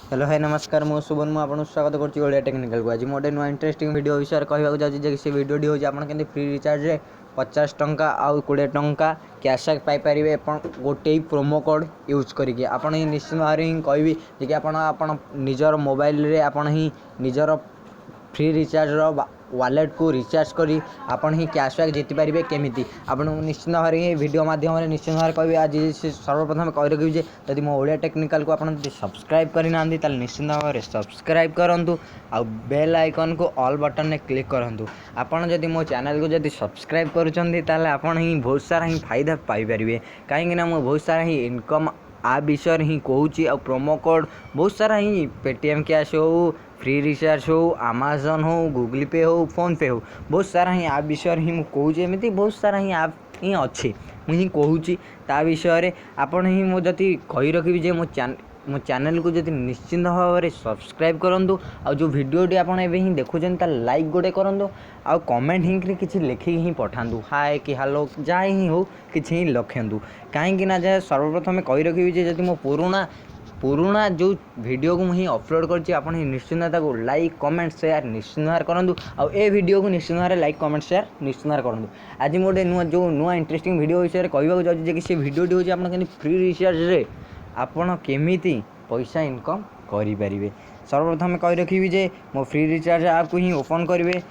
Hello hi नमस्कार मु शुभन मु आपन स्वागत करछि ओडिया टेक्निकल को। आज मोटे नुआ इंटरेस्टिंग वीडियो विषय कहबाक जाउछि जे से वीडियोटी होछि आपन केनते फ्री रिचार्ज रे 50 टंका आउ 20 टंका कैशबैक पाई परिबे आपन गोटे प्रोमो कोड यूज करिके। आपन ही निश्चित भाव ही कहबी जे कि आपन निजर मोबाइल रे आपन ही निजर फ्री रिचार्ज रो वालेट को रिचार्ज करी आपन ही कैशबैक जीति पारिबे केमिति आपन निश्चित भाव ही वीडियो माध्यम रे निश्चित भाव कहबी। आज सर्वप्रथम कहि रखिबी जे यदि मो ओडिया टेक्निकल को आपन सब्सक्राइब करि नांदी ताल निश्चित भाव रे सब्सक्राइब करंतु आ बेल आइकन को ऑल बटन ने क्लिक करंतु। आपन यदि मो चैनल को यदि सब्सक्राइब करूचंदी ताल आपन ही बहुत सारा ही फायदा पाई परिबे काहे कि ना मो बहुत सारा ही इनकम आ विषय ही कहूँ आ प्रोमो कोड बहुत सारा ही पेटीएम कैश हो फ्री रिचार्ज हो अमेजन हो गूगल पे हो फोन पे हो बहुत सारा ही आप विषय ही मुझे एमती बहुत सारा ही आप ही अच्छे मुझे कहूँ ता विषय आपन ही मुझे कही रखी जे मो चैनल को जब निश्चिंत भाव में सब्सक्राइब करूँ आ जो वीडियोटी आपड़ एवं देखुं लाइक गोटे करूँ आ कमेंट हिंक किसी लिखिक ही पठातु हाय कि हेलो जहाँ ही हो कि लिखु कहीं जहाँ सर्वप्रथम कही रखी जब मो पुराना जो वीडियो को मुझे अपलोड कर निश्चिंत लाइक कमेंट शेयर निश्चिंत भाव करूँ आ वीडियो को निश्चिंत भाव लाइक कमेंट शेयर निश्चिंत भाव करूँ। आज मोटे नुआ इंटरेस्टिंग वीडियो विषय कहवाक जाऊँगी कि वीडियोटी हूँ आप फ्री रिचार्ज रे आपन केमिति पैसा इनकम करें। सर्वप्रथम कही रखी जे मो फ्री रिचार्ज ऐप को ही ओपन करेंगे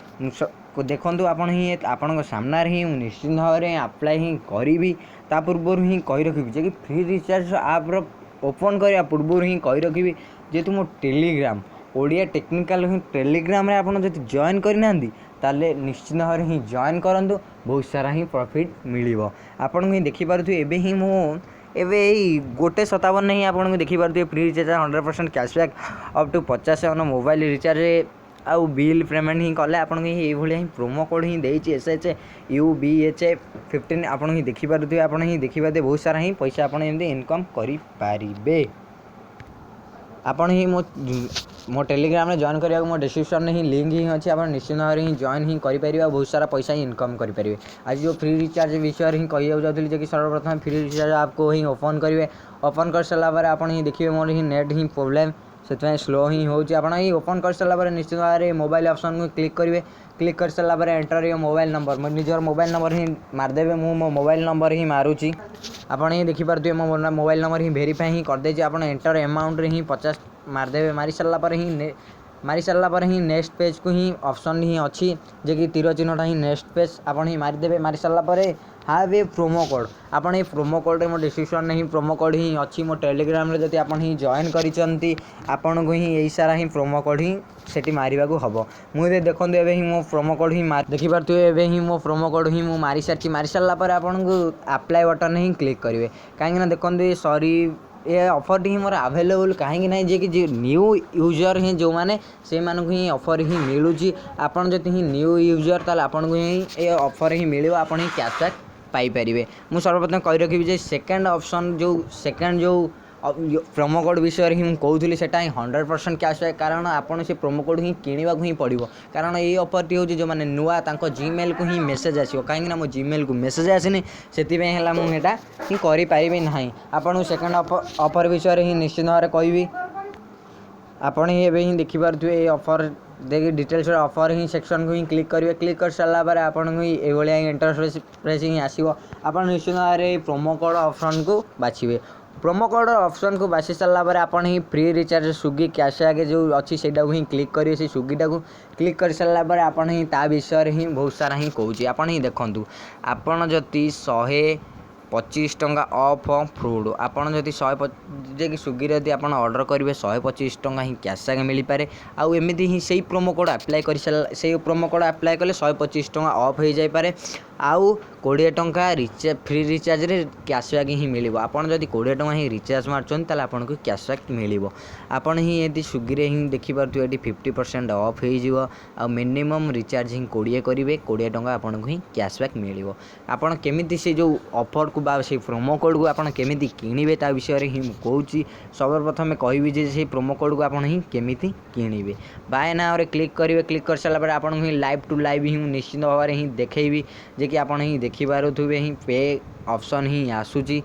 देखो आपन ही आपण सामने ही निश्चित भाव में अप्लाई ही करी ता पूर्व ही कही रखी जे कि फ्री रिचार्ज ऐप ओपन करने पूर्व ही कही रखी जेहेतु मो टेलीग्राम ओडिया टेक्निकल ही टेलीग्राम रे आपन जब जॉइन करना ताले निश्चित भाव ही जॉइन करूँ बहुत सारा ही प्रॉफिट मिलिबो। आपन ही देखि पारुथि एबे ही मो एबे गोटे 57 ही आपन देखि पारुथि free recharge 100% cashback up to 50 mobile recharge आउ बिल पेमेंट ही कले आपन ही भाई ही प्रोमो कोड ही देछि SHUBH15 आपन ही देखि पारुथि आपन ही देखि पाते बहुत सारा ही पैसा आपन एमदी इनकम करि पारिबे। आपन ही मो टेलीग्राम में जॉइन करिया मो डिस्क्रिप्शन में ही लिंक ही अच्छी आप निश्चित भाव ही जॉइन ही करें बहुत सारा पैसा ही इनकम करेंगे। आज जो फ्री रिचार्ज विषय ही कही चाहूँगी कि सर्वप्रथम फ्री रिचार्ज आपको ही ओपन करेंगे ओपन कर सारापर आप देखिए मोर ही नेट ही प्रोब्लेम से स्लो ही हो ओपन कर सारापर निश्चित भाव में मोबाइल ऑप्शन को क्लिक करेंगे क्लिक कर सारापर एंटर यो मोबाइल नंबर मो निजर मोबाइल नंबर ही मारदेवे मो मोबाइल नंबर ही मारुची आपन ही देखिपारे मो मोबाइल नंबर ही वेरीफाई ही करदे आप एंटर अमाउंट ही 50 मारदेवे मारी सारापर ही नेक्स्ट पेज को ही ऑप्शन ही अच्छी जे कि तीर चिन्हटा ही नेक्स्ट पेज आपन ही मारिदेवे मारी सारापर हाव ए प्रोमो कोड आपन ये प्रोमो कोड मो डिस्क्रिप्शन ही प्रोमो कोड ही अच्छी मो टेलीग्राम रे जति आपन ही जॉइन करिसंती आपन को ही एई सारा ही प्रोमो कोड ही सेठी मारिबा को हबो। मुझे देखंतु एबे ही मो प्रोमो कोड ही मार देखि पारतु एबे ही मो प्रोमो कोड ही मो मारी सारला पर आपन को अप्लाई बटन ही क्लिक करिवे काहे ना देखंतु सॉरी ये ऑफर ही मोर अवेलेबल कहीं ना जे कि न्यू यूजर ही जो माने से मानक ही ऑफर ही मिलूँ आपन जति ही न्यू यूजर ताल आपन को ही ये ऑफर ही मिलियो आपन ही कैशबैक पाई परिबे। मु सर्वप्रथम कहि रखिबी जे सेकंड ऑप्शन जो सेकंड जो प्रोमो कोड विषय ही कहूली से 100% कैशबैक कारण आपन से प्रोमो कोड ही किणवा ही पड़ो कारण ये ऑफर टी हूँ जो मैंने नुआ जीमेल को ही मेसेज आसो कहीं मो जीमेल को मेसेज आसनी से मुझा ही करें ना आपन सेकंड ऑफर विषय ही निश्चित भाव में कहबी आपन ही एवं ही देखिपे ये ऑफर देखिए डिटेल्स ऑफर ही सेक्शन को ही क्लिक करेंगे क्लिक कर सारापर आपन ही ये इंटरफेस ही आसो आप निश्चित भाव में प्रोमो कोड ऑप्शन को बाछिए प्रोमो कोड ऑप्शन को बासी सारापर आपन ही फ्री रिचार्ज स्विगी कैशबैक जो अच्छी से ही क्लिक करेंगे से स्विगीटा को क्लिक कर सारापर आपन ही ता विषय ही बहुत सारा ही कहूँ आपन ही देखूँ आपन जति 125 टंका ऑफ फ्रूड आपन जदि 100 जे कि स्विगी रे आप ऑर्डर करेंगे 125 टंका ही कैशबैक मिल पारे आउ एमती ही सही प्रोमो कोड अप्लाई कर से प्रोमो कोड अप्लाई कले 125 टंका ऑफ हो जाए आउ 20 टंका फ्री रिचार्ज रे कैशबैक ही मिल आपन जदि 20 टंका ही रिचार्ज मार्चन ताले आपन को कैशबैक मिल आपन ही यदि स्विगी रे ही देखि पारतु एटी 50% ऑफ हो जिवो आ मिनिमम रिचार्ज ही 20 करेंगे 20 टंका आपन को ही कैशबैक मिल आपन केमिति से जो ऑफर को बा से प्रोमो कोड को आपन केमिति किनिबे ता विषय ही कहूँ सर्वप्रथम कहबी जे से प्रोमो कोड को आपन ही केमिति किनिबे बाय नाउ रे क्लिक करेंगे क्लिक कर सारा पर आपन ही लाइव टू लाइव ही निश्चित भाव में ही देखेबी जे कि आपन ही देखि पारुथुबे ही पे ऑप्शन ही आसुची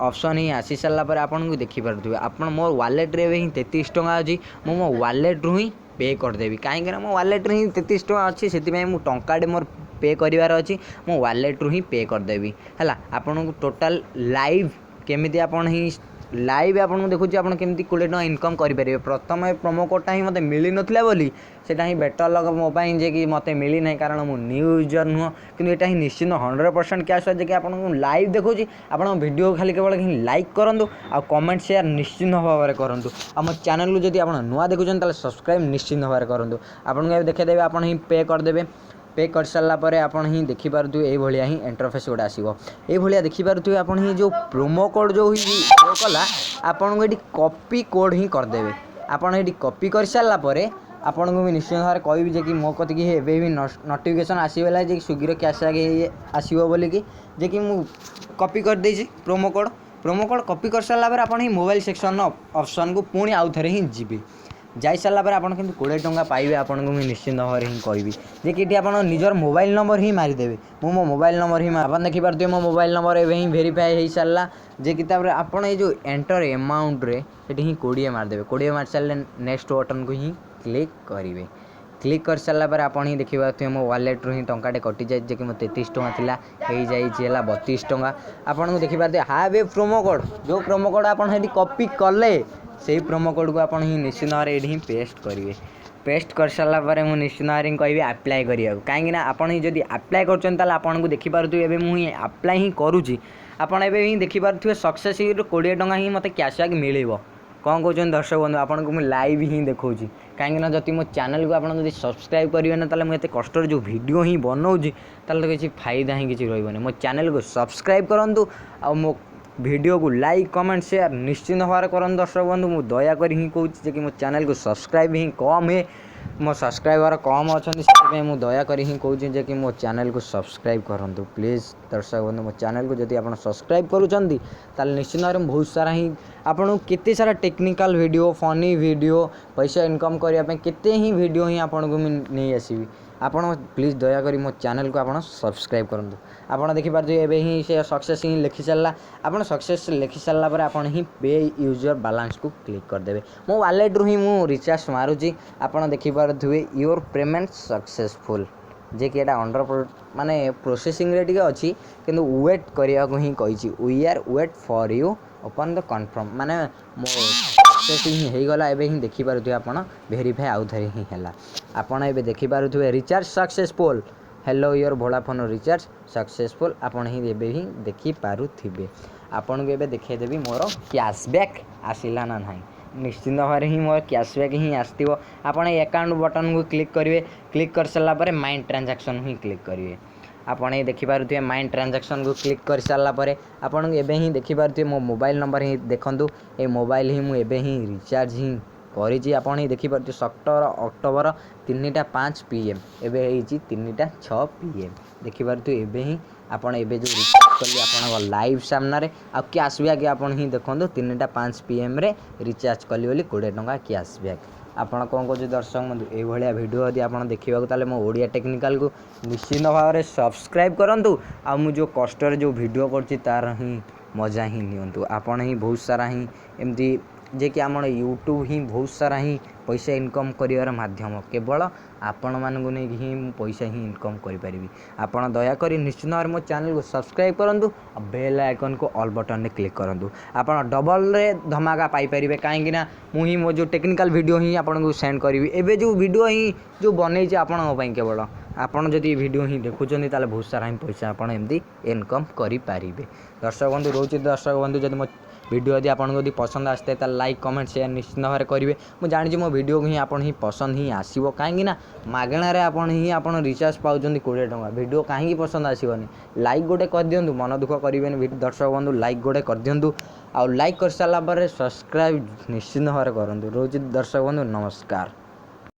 ऑप्शन ही आसी सारा पर आपन को देखि पारथुबे आपन मोर वालेट रे ही 33 टका अछि मो वालेट रु ही पे करदेवी कहीं मो वालेट रे ही 33 टका अच्छी से मु टंकाटे मोर पे करार अच्छी मो वालेट रु ही पे करदेवी है आपन को टोटाल लाइव केमिति आपन ही लाइव आपन देखुँ आपन केमती 20 टका इनकम करेंगे प्रथम प्रोमो कोडटा ही मत मिल नाला बोली सेटा ही बेटर लग मोबाइल जे कि मत मिली ना कारण मु न्यू यूजर नुह कि यहाँ ही निश्चित 100% कैश जे कि आपन लाइव देखुँ आप वीडियो खाली केवल लाइक करूँ आ कमेंट शेयर निश्चित भाव में करूँ आम चैनल को जब आप नुआ देखुं सब्सक्राइब निश्चित भाव में करूँ आपको देखेदेवे आप ही पे करदेवे पे कर सारापर आपन ही देखिपे ये ही इंटरफेस गोटे आसो ये देखिपे आपन ही जो प्रोमो कोड जो शो कला आपन को ये कॉपी कोड ही करदेवे आपन ये कॉपी कर सारापर आपन को भी निश्चित भाव में कहि कि मो कति एवं भी नोटिफिकेशन आसगला जे स्विगी कैश आसो बोलिकी जे कि मु कॉपी कर देछि प्रोमो कोड कॉपी कर सारापर आपन ही मोबाइल सेक्शन ऑप्शन को पुणी आउ थे ही जी जाई सारापर आपन किंतु 20 टंका पाइबे आपन को निश्चित भाव में ही कहबी जे कि आप निजर मोबाइल नंबर ही मारिदेवे मो मोबाइल नंबर ही आप देखिपे मो मोबाइल नंबर एवं ही भेरीफाए हो सारा जे कि आपन ये जो एंटर अमाउंट रे सेठी ही 20 मारिदेवे 20 मार सारे नेक्स्ट बटन को ही क्लिक करेंगे क्लिक कर सारापर आप ही देखिए मो वालेट रु ही टंकाटे कटि जाए कि मो 33 टका थिला हो जाए 32 टका आपन को देखिपे हाव ए प्रोमो कोड जो प्रोमो कोड आप कॉपी कले से प्रोमो कोड को आपन ही निश्चित भाव में ही पेस्ट करेंगे पेस्ट कर सारापर मुझे निश्चित भाव में कहि आप्लाय करिया कहीं आपन ही जब आप्लाय कर आपन को देखिपे मुझे आप्लाय ही करुँची आपन एवं ही देखिपे सक्सेस 20 टका ही मत कैशबैक मिल कौन कहते दर्शक बंधु आपन को लाइव ही देखा कहीं जब मो चैनल को आप सब्सक्राइब करेंगे ना मुझे कष्ट जो वीडियो ही बनाऊँगी तो किसी फायदा ही किसी रही मो चैनल को सब्सक्राइब करूँ आ मो वीडियो को लाइक कमेंट शेयर निश्चित भाव में करूँ दर्शक बंधु मुझे दयाकोरी ही कहूँ कि मो चैनल को सब्सक्राइब ही कम है मो सब्सक्राइबर कम अच्छा से मुझे दयाकोरी ही कहूँ कि मो चैनल को सब्सक्राइब करूँ प्लीज़ दर्शक बंधु मो चैनल को जब आप सब्सक्राइब करूँ निश्चित भाव में बहुत सारा ही आपन केते सारा टेक्निकल वीडियो फनी वीडियो पैसा इनकम करने केते ही वीडियो ही आपन को नहीं आसबि आपन प्लीज़ दयाकोरी मो चैनल को आप सब्सक्राइब करूँ आपन देखिपे एवं ही से सक्सेस ही लिखि सारा आपन सक्सेस लिखि सारापर आपन ही पे यूजर बैलेंस को क्लिक करदेवे मो वालेट रु ही मु रिचार्ज मारुची आपन देखिपे योर पेमेंट सक्सेसफुल जे कि अंडर माने प्रोसेसिंग रे टिके अछि किंतु वेट करिया को ही कहिछि we are wait for you open the confirm माने मो सेटिंग हो गला एबे ही देखि पारुथि आपन वेरीफाई आउ थरे ही हैला आपन एबे देखि पारुथि recharge successful hello your Vodafone recharge successful आपन ही एबे ही देखि पारुथिबे आपन को एबे देखै देबी मोर कैशबैक आसिला ना नाही निश्चित भाव ही मोर कैशबैक ही आसो आप अकाउंट बटन को क्लिक करेंगे क्लिक कर सारापर माइंड ट्रांजैक्शन ही क्लिक करेंगे आपन ये देखिपे माइंड ट्रांजैक्शन को क्लिक कर सारापर आपन एबे ही देखिपे मो मोबाइल नंबर ही देखूँ ये मोबाइल ही मुझे ही रिचार्ज ही करी आपन ही देखिपे 17 अक्टोबर 3:05 PM एवं 3:06 PM देखिपे एबे ही आपन एबे जो रिचार्ज कली आपन लाइव सामने आ कैशबैक आपन ही देखो 3:05 PM रे रिचार्ज कली बोली 20 टका कैशबैक आपन कौन कह दर्शक बंधु ये वीडियो यदि आप देखा मो ओडिया टेक्निकल को निश्चित भाव में सब्सक्राइब करूँ आ मु जो कष्ट जो वीडियो कर तार ही मजा ही नियंतु आपन ही बहुत सारा ही एमती जे कि आम यूट्यूब ही बहुत सारा ही पैसा इनकम कर माध्यम केवल आपण मानू नहीं ही पैसा ही इनकम करी आपन दयाकोरी निश्चित भाव मो चैनल को सब्सक्राइब करूँ बेल आइकन को ऑल बटन में क्लिक करूँ आपन डबल रे धमाका पाइपर कहीं मुझे मो जो टेक्निकल वीडियो ही आपन को सेंड करी एबे जो वीडियो ही जो बनई आपण केवल आपन जदि वीडियो ही देखुं ताले बहुत सारा ही पैसा आपन एमती इनकम करें दर्शक बंधु रोचे दर्शक बंधु जब मो वीडियो यदि आपको यदि पसंद आसते तो लाइक कमेंट शेयर निश्चित भाव में करेंगे मुझे जानी मो वीडियो को ही आपन ही पसंद ही आसो कहीं मागणार आपन ही आप रिचार्ज पाँच 20 टका वीडियो कहीं पसंद आसोनी लाइक गोटे कर दिंतु मन दुख करेंगे दर्शक बंधु लाइक गोटे कर दिंतु आउ लाइक कर सारापर सब्सक्राइब निश्चित भाव में करूँ रोज दर्शक बंधु नमस्कार।